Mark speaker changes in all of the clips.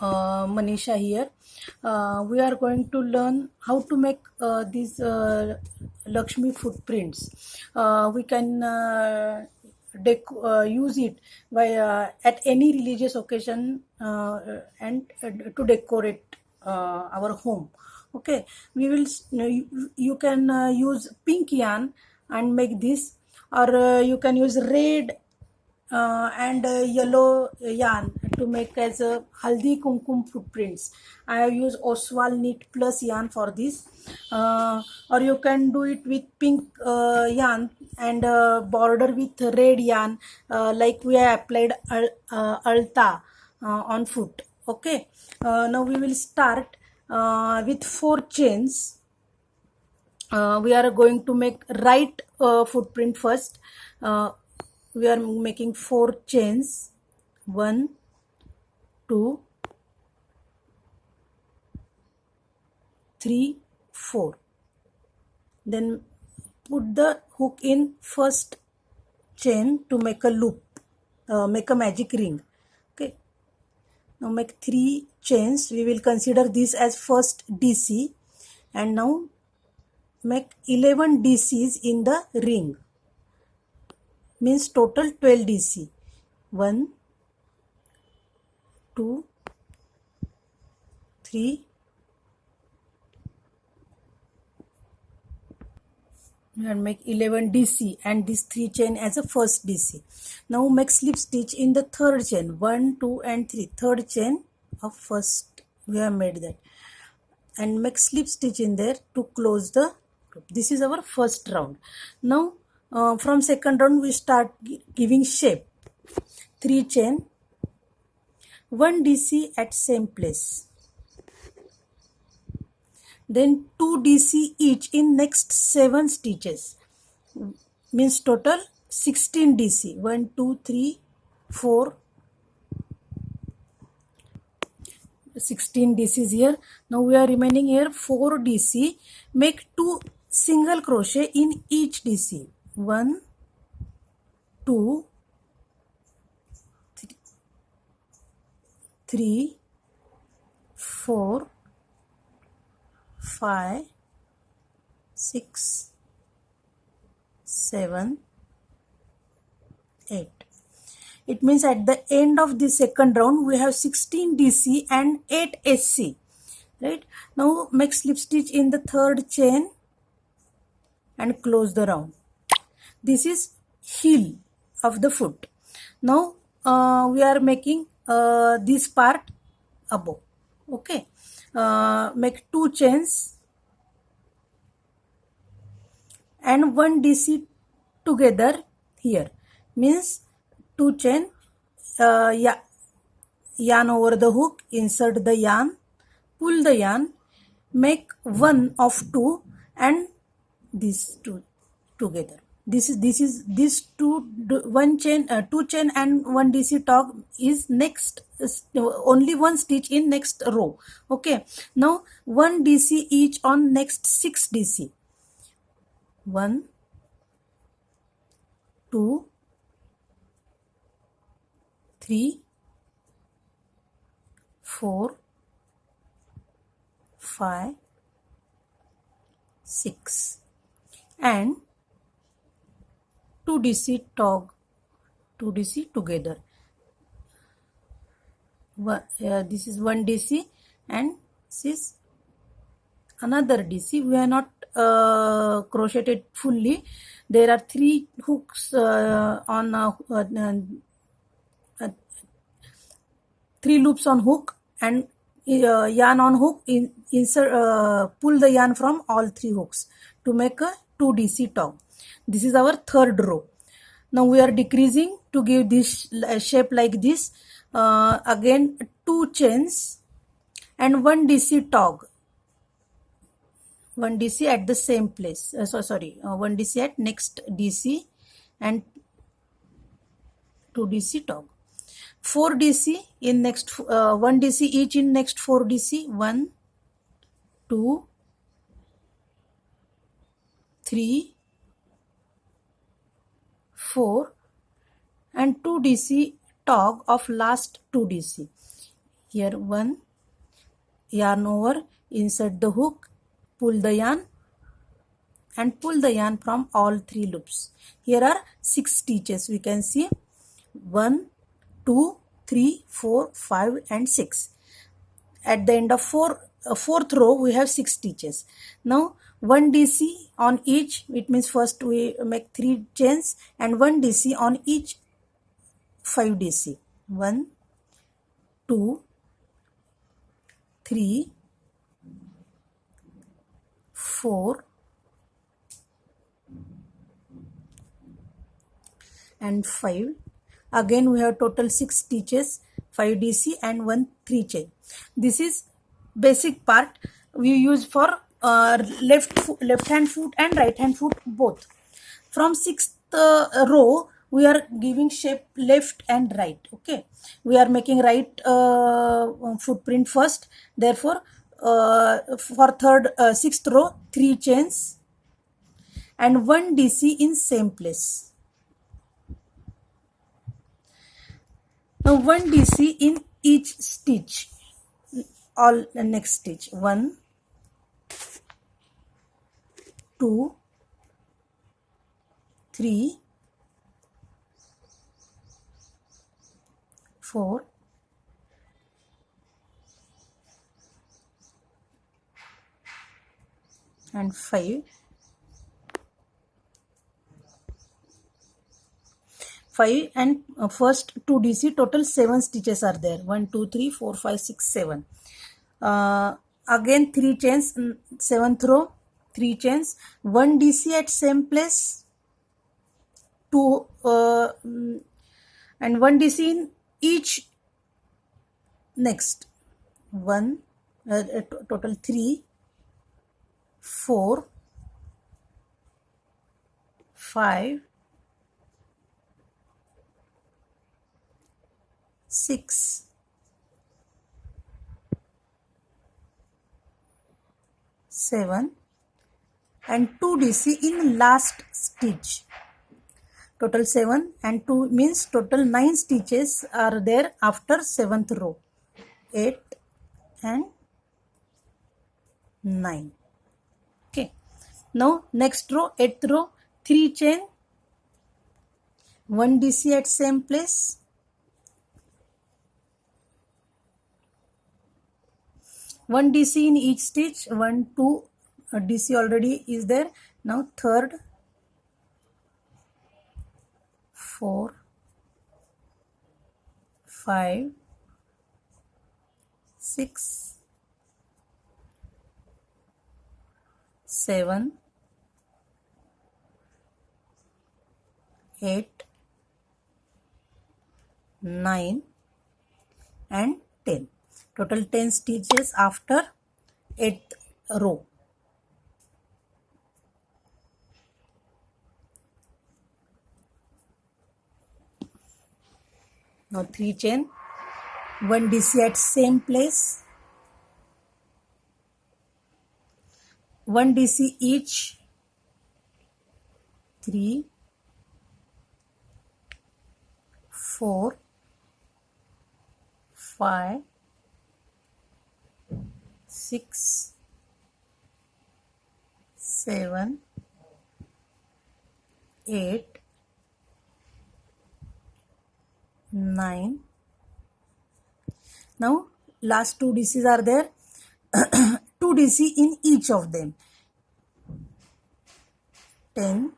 Speaker 1: Manisha here. We are going to learn how to make these Lakshmi footprints. We can use it by at any religious occasion and to decorate our home. Okay, we will. You can use pink yarn and make this, or you can use red and yellow yarn to make as a haldi kumkum footprints. I have used Oswal knit plus yarn for this, or you can do it with pink yarn and border with red yarn, like we have applied alta on foot. Okay, now we will start with 4 chains. We are going to make right footprint first. We are making 4 chains. 1, 2, 3, 4. Then put the hook in first chain to make a loop, make a magic ring. Okay. Now make 3 chains. We will consider this as first DC, and now make 11 DCs in the ring. Means total 12 DC. 1, 2, 3. And make 11 DC and this 3 chain as a first DC. Now make slip stitch in the third chain. 1, 2 and 3. Third chain of first. We have made that. And make slip stitch in there to close the group. This is our first round. Now from second round we start giving shape. 3 chain, 1 DC at same place. Then 2 DC each in next 7 stitches. Means total 16 DC. 1, 2, 3, 4. 16 DCs here. Now we are remaining here 4 DC. Make 2 single crochet in each DC. 1, 2, 3, 4, 5, 6, 7, 8. It means at the end of the second round we have 16 DC and 8 SC. Right? Now make slip stitch in the third chain and close the round. This is heel of the foot. Now we are making this part above. Okay. Make 2 chains and 1 DC together here. Means 2 chain, yarn over the hook, insert the yarn, pull the yarn, make 1 of 2 and these 2 together. This 2 chain and 1 DC tog is next, only 1 stitch in next row. Okay. Now 1 DC each on next 6 DC. 1, 2, 3, 4, 5, 6 and 2 DC tog, 2 DC together. This is 1 DC and this is another DC. We are not crocheted fully. There are 3 hooks on 3 loops on hook and yarn on hook. Insert, pull the yarn from all 3 hooks to make a 2 DC tog. This is our third row. Now we are decreasing to give this shape like this. Again 2 chains and 1 DC tog. 1 DC at the same place. 1 DC at next DC and 2 DC tog. 4 DC in next 1 DC each in next 4 DC. 1, 2, 3, 4 and 2 DC tog of last 2 DC. Here 1, yarn over, insert the hook, pull the yarn and pull the yarn from all 3 loops. Here are 6 stitches. We can see 1, 2, 3, 4, 5 and 6. At the end of fourth row we have 6 stitches. Now 1 DC on each, it means first we make 3 chains and 1 DC on each 5 DC. 1, 2, 3, 4 and 5. Again we have total 6 stitches, 5 DC and 1 3 chain. This is basic part we use for left hand foot and right hand foot both. From 6th row we are giving shape left and right. Okay, we are making right footprint first. Therefore for 6th row 3 chains and 1 DC in same place. Now 1 DC in each stitch, all the next stitch. 1, 2, 3, 4, 5. 5 and first 2 DC, total 7 stitches are there. 1, 2, 3, 4, 5, 6, 7. Again 3 chains, 7th row 3 chains, 1 DC at same place, 2 and 1 DC in each next. 1 total 3, 4, 5, 6, 7 and 2 DC in last stitch. Total 7 and 2 means total 9 stitches are there after 7th row. 8 and 9. Okay, now next row, 8th row, 3 chain, 1 DC at same place, 1 DC in each stitch. 1, 2 DC already is there. Now 3rd, 4, 5, 6, 7, 8, 9 and 10. Total 10 stitches after 8th row. Now 3 chain, 1 DC at same place, 1 DC each, 3, 4, 5, 6, 7, 8, 9. Now last 2 DCs are there. 2 DC in each of them. 10,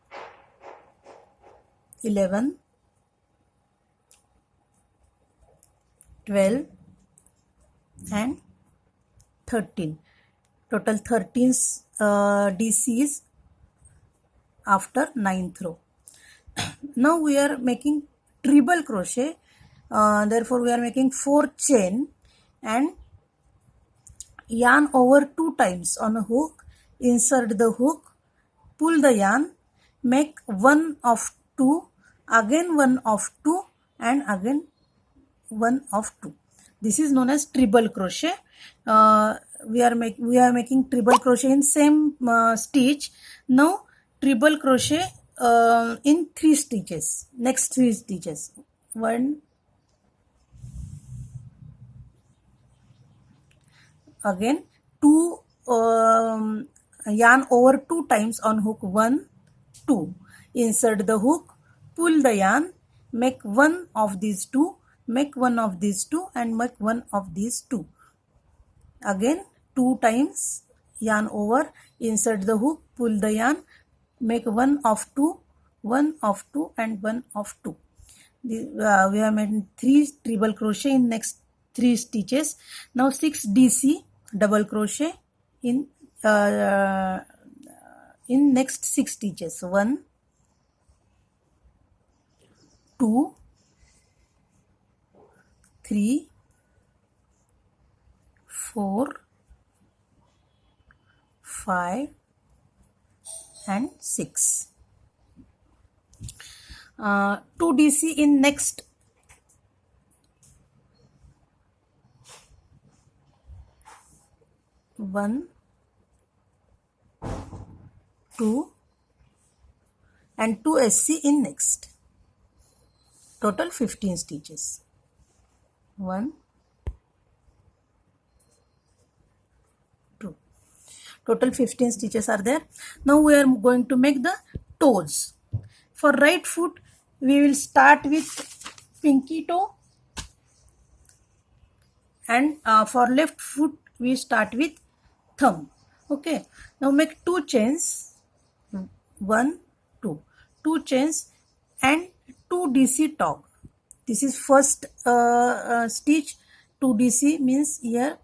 Speaker 1: 11, 12 and 13. Total 13 DCs after 9th row. Now we are making treble crochet. Therefore we are making 4 chain and yarn over 2 times on a hook, insert the hook, pull the yarn, make 1 of 2, again 1 of 2 and again 1 of 2. This is known as treble crochet. We are making treble crochet in same stitch. Now treble crochet in 3 stitches. Next 3 stitches. 1, again two yarn over 2 times on hook 1, 2. Insert the hook, pull the yarn, make one of these two, make one of these two, and make one of these two. Again 2 times yarn over, insert the hook, pull the yarn, make one of two, one of two, and one of two. We have made 3 treble crochet in next 3 stitches. Now 6 DC double crochet in next 6 stitches. 1, 2, 3, 4, 5, and 6. 2 DC in next 1, 2, and 2 SC in next. Total 15 stitches. 1, 2. Total 15 stitches are there. Now we are going to make the toes. For right foot, we will start with pinky toe, and for left foot, we start with thumb. Okay. Now make 2 chains. 1, 2. 2 chains and 2 DC tog. This is first stitch. 2 DC means here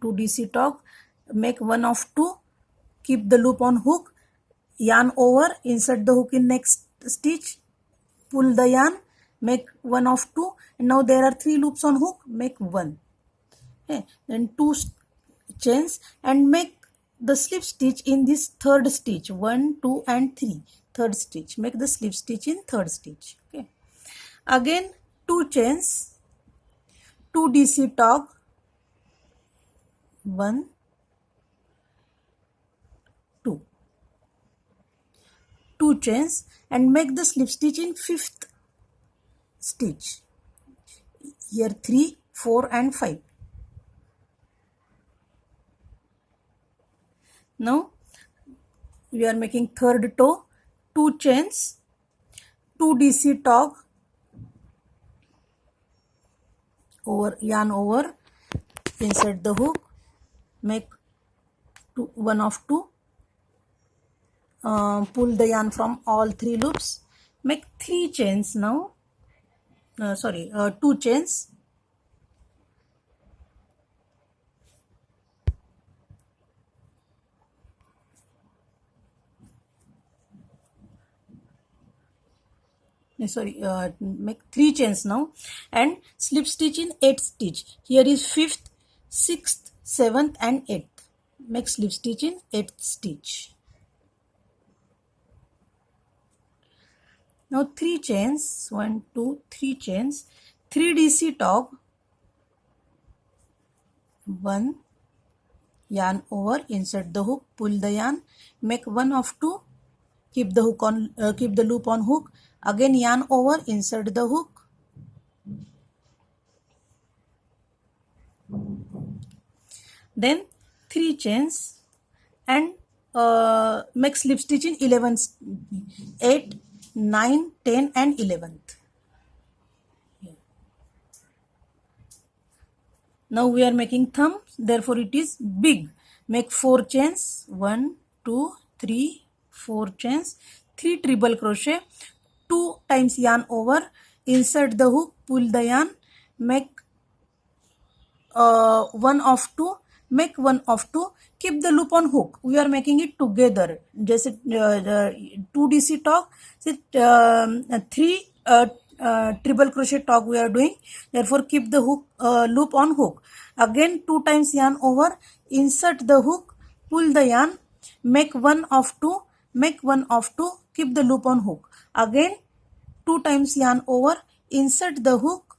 Speaker 1: 2 DC tog. Make one of 2. Keep the loop on hook. Yarn over. Insert the hook in next stitch. Pull the yarn. Make one of 2. And now there are 3 loops on hook. Make 1. Okay. Then 2 chains and make the slip stitch in this third stitch. 1, 2, and 3. Third stitch. Make the slip stitch in third stitch. Okay. Again 2 chains. 2 DC tog. 1, 2. 2 chains and make the slip stitch in 5th stitch. Here 3, 4, and 5. Now we are making third toe. 2 chains, 2 DC tog, over yarn over, insert the hook, make one of 2, pull the yarn from all 3 loops, make 3 chains now. 2 chains, make 3 chains now and slip stitch in 8th stitch. Here is 5th, 6th, 7th, and 8th. Make slip stitch in 8th stitch. Now 3 chains, 1, 2, 3 chains, 3 DC tog, 1, yarn over, insert the hook, pull the yarn, make one of 2, keep the hook on, keep the loop on hook, again yarn over, insert the hook, then 3 chains and make slip stitch in 11th, 8, 9, 10, and 11th. Now we are making thumb, therefore it is big. Make 4 chains, 1, 2, 3, 4 chains, 3 treble crochet, 2 times yarn over, insert the hook, pull the yarn, make one of 2, make one of 2, keep the loop on hook. We are making it together. Just 2 DC tog, 3 treble crochet tog we are doing. Therefore keep the hook loop on hook. Again 2 times yarn over, insert the hook, pull the yarn, make one of 2, make one of 2, keep the loop on hook. Again 2 times yarn over, insert the hook,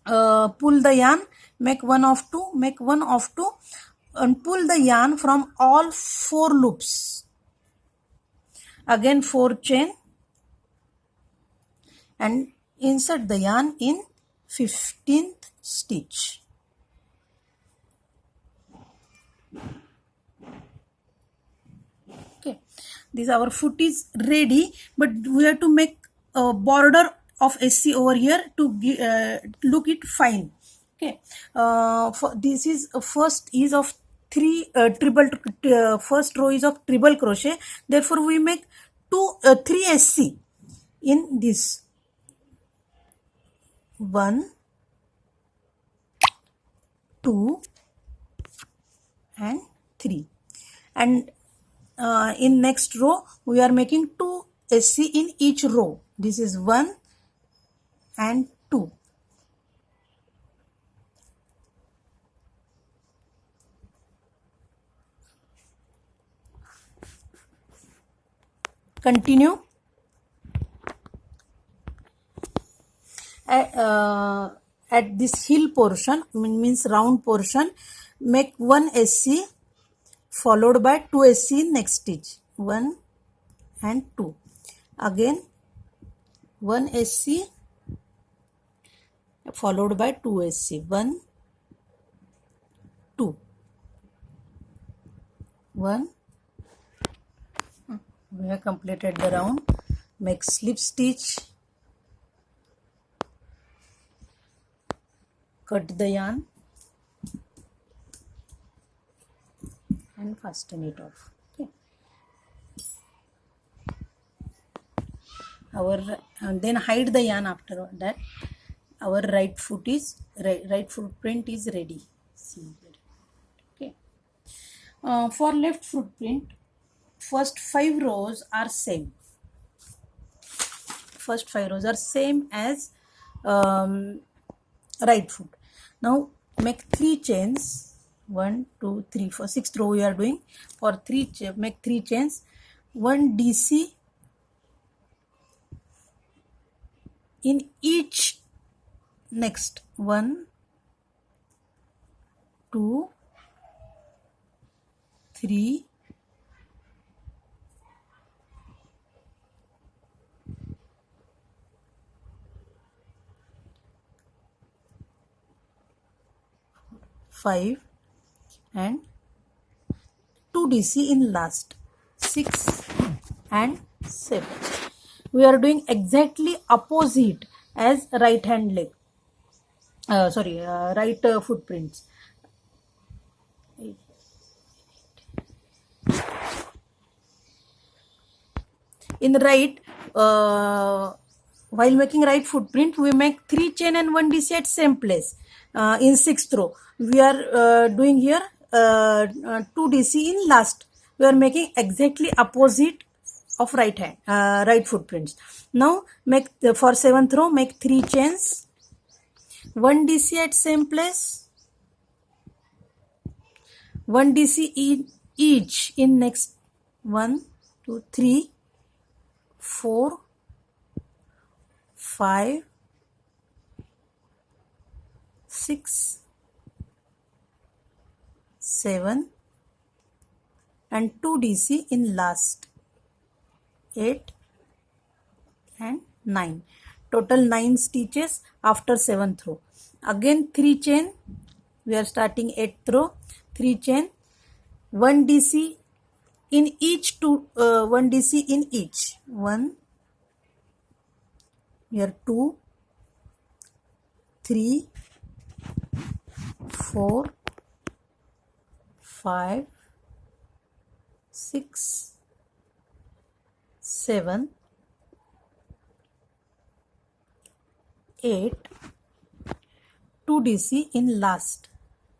Speaker 1: pull the yarn, make one of 2, make one of 2, and pull the yarn from all 4 loops. Again 4 chain and insert the yarn in 15th stitch. Okay, this our foot is ready, but we have to make a border of SC over here to look it fine. Okay, for this is first is of three triple first row is of triple crochet, therefore we make three SC in this. 1, 2 and 3, and in next row we are making 2 SC in each row. This is 1 and 2. Continue. At this heel portion, means round portion, make 1 SC followed by 2 SC in next stitch. 1 and 2. Again 1 SC followed by 2 SC. 1, 2. 1. We have completed the round. Make slip stitch. Cut the yarn and fasten it off. Okay. And then hide the yarn after that. Our right footprint is ready. See here. Okay. For left footprint, first 5 rows are same. First 5 rows are same as right foot. Now make 3 chains. 1, 2, 3, 4. 6th row we are doing. For make 3 chains. 1 DC in each next. 1, 2, 3, 5 and 2 DC in last. 6 and 7. We are doing exactly opposite as right hand leg. Right footprints. In the right, while making right footprint, we make 3 chain and 1 DC at same place. In 6th row, we are doing here 2 DC in last. We are making exactly opposite of right hand, right footprints. Now make for 7th row, make 3 chains, 1 DC at same place, 1 DC in each in next. 1, 2, 3, 4, 5, 6, 7 and 2 DC in last. 8 and 9. Total 9 stitches after 7th row. Again 3 chain. We are starting 8th row. 3 chain. 1 DC in each 1 DC in each. 1, here 2, 3, 4, 5, 6, 7, 8, 2 DC in last.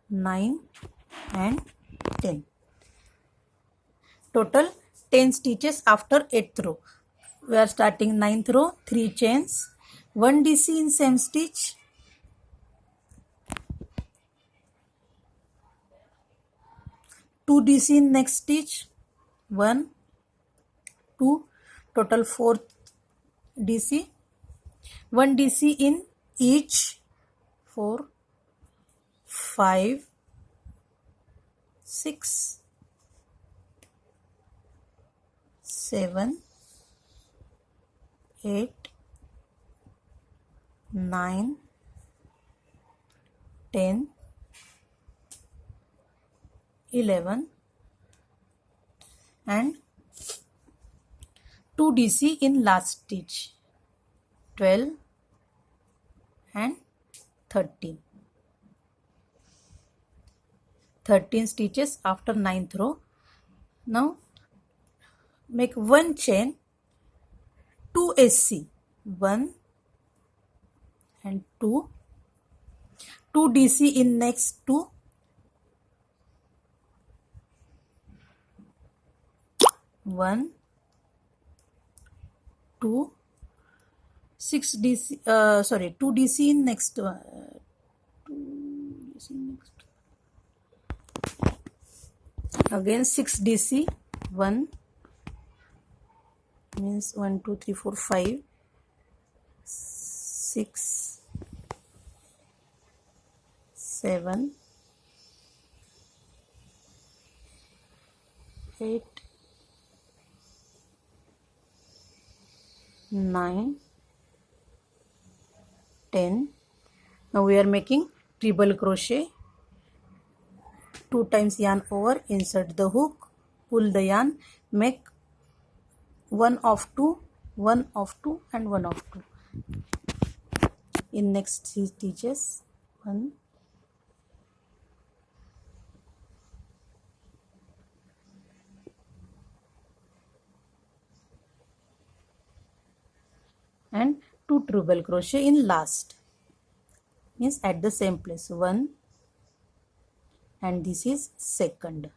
Speaker 1: 9 and 10. Total 10 stitches after 8th row. We are starting 9th row. 3 chains, 1 DC in same stitch, 2 DC in next stitch, 1, 2, total 4 DC, 1 DC in each. 4, 5, 6, 7, 8, 9, 10, 11 and 2 DC in last stitch, 12 and 13. 13 stitches after 9th row. Now make 1 chain, 2 SC, 1 and 2, 2 DC in next 2, 1, 2, 6 DC, 2 DC in next one, 2 DC in next, again 6 DC, 1 means 1, 2, 3, 4, 5, 6, 7, 8, 9, 10. Now we are making treble crochet. 2 times yarn over, insert the hook, pull the yarn, make 1 of 2, 1 of 2 and 1 of 2. In next 3 stitches, 1, and 2 treble crochet in last, means at the same place, 1 and this is second.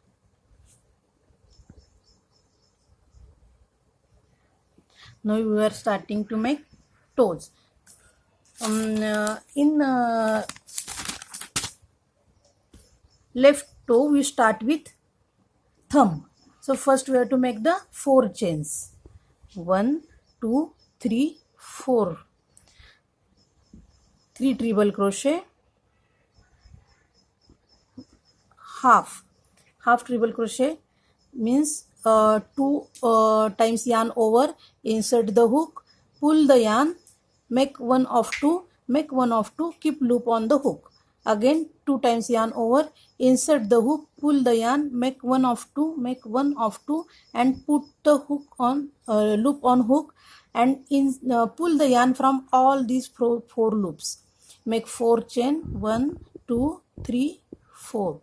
Speaker 1: Now we are starting to make toes. In left toe we start with thumb. So first we have to make the 4 chains, 1, 2, 3, 4, 3 treble crochet, half treble crochet means 2 times yarn over, insert the hook, pull the yarn, make 1 of 2, make 1 of 2, keep loop on the hook, again 2 times yarn over, insert the hook, pull the yarn, make 1 of 2, make 1 of 2 and put the hook on loop on hook and pull the yarn from all these 4 loops, make 4 chain, 1, 2, 3, 4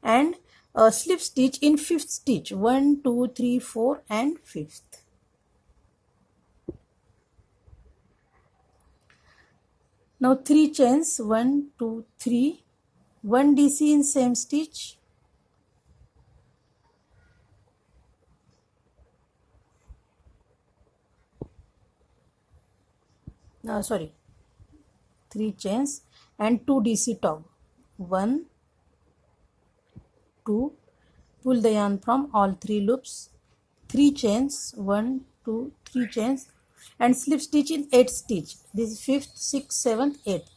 Speaker 1: and slip stitch in 5th stitch, 1, 2, 3, 4 and 5th. Now 3 chains, 1, 2, 3, 1 DC in same stitch, sorry, 3 chains and 2 DC tog, 1, 2, pull the yarn from all 3 loops, 3 chains, 1, 2, 3 chains and slip stitch in 8th stitch. This is 5th, 6th, 7th, 8th.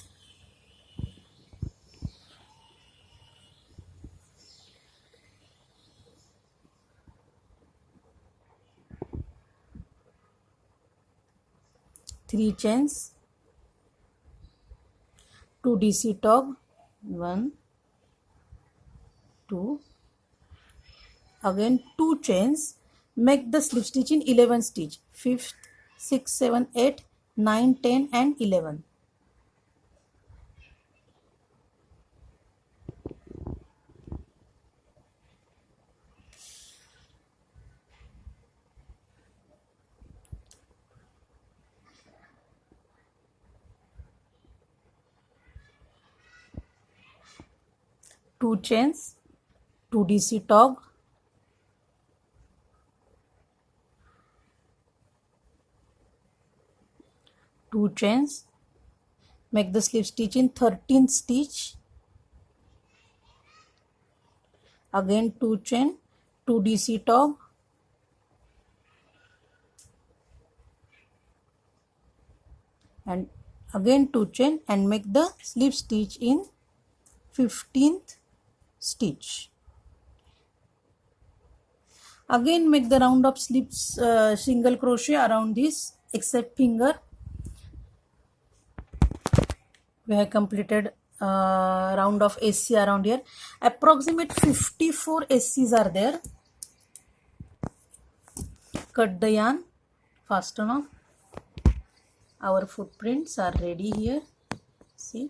Speaker 1: Three chains, 2 DC tog, 1, 2, again 2 chains, make the slip stitch in 11th stitch, 5th, 6th, 7th, 8th, 9, 10 and 11. Two chains, 2 DC tog, two chains, make the slip stitch in 13th stitch, again 2 chain, 2 DC tog, and again 2 chain and make the slip stitch in 15th stitch. Again make the round of slips single crochet around this except finger. We have completed round of SC around here. Approximate 54 SCs are there. Cut the yarn, fasten off. Our footprints are ready here. See,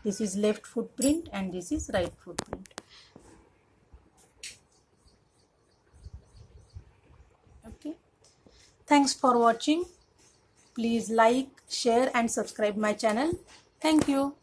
Speaker 1: this is left footprint and this is right footprint. Okay, thanks for watching. Please like, share and subscribe my channel. Thank you.